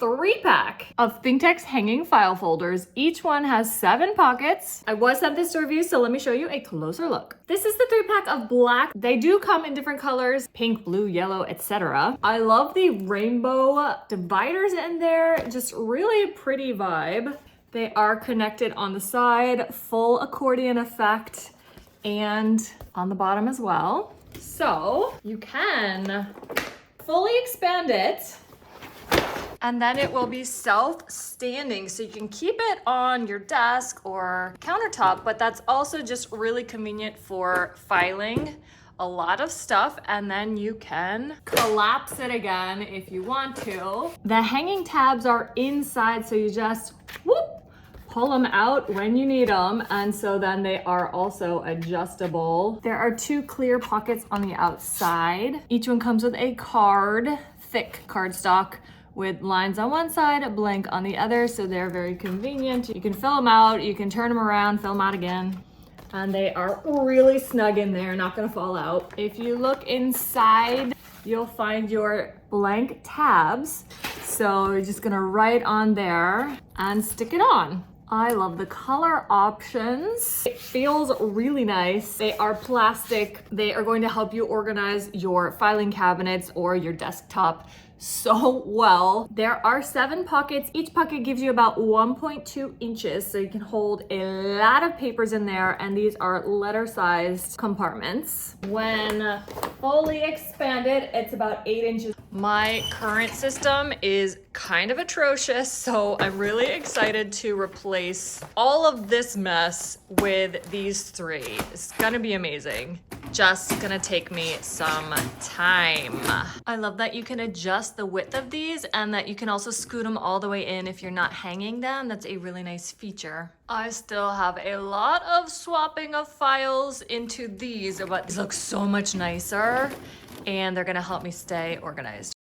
a 3-pack of ThinkTex hanging file folders. Each one has 7 pockets. I was sent this to review, so let me show you a closer look. This is the 3-pack of black. They do come in different colors, pink, blue, yellow, etc. I love the rainbow dividers in there, just really pretty vibe. They are connected on the side, full accordion effect, and on the bottom as well. So you can fully expand it, and then it will be self-standing, so you can keep it on your desk or countertop, but that's also just really convenient for filing a lot of stuff, and then you can collapse it again if you want to. The hanging tabs are inside, so you just whoop, pull them out when you need them, and so then they are also adjustable. There are 2 clear pockets on the outside. Each one comes with a card, thick cardstock, with lines on one side, blank on the other, so they're very convenient. You can fill them out, you can turn them around, fill them out again, and they are really snug in there, not gonna fall out. If you look inside, you'll find your blank tabs, so you're just gonna write on there and stick it on. I love the color options. It feels really nice. They are plastic. They are going to help you organize your filing cabinets or your desktop so well. There are 7 pockets. Each pocket gives you about 1.2 inches, so you can hold a lot of papers in there, and these are letter-sized compartments. When fully expanded, it's about 8 inches. My current system is kind of atrocious, so I'm really excited to replace all of this mess with these 3. It's gonna be amazing. Just gonna take me some time. I love that you can adjust the width of these and that you can also scoot them all the way in if you're not hanging them. That's a really nice feature. I still have a lot of swapping of files into these, but these look so much nicer, and they're gonna help me stay organized.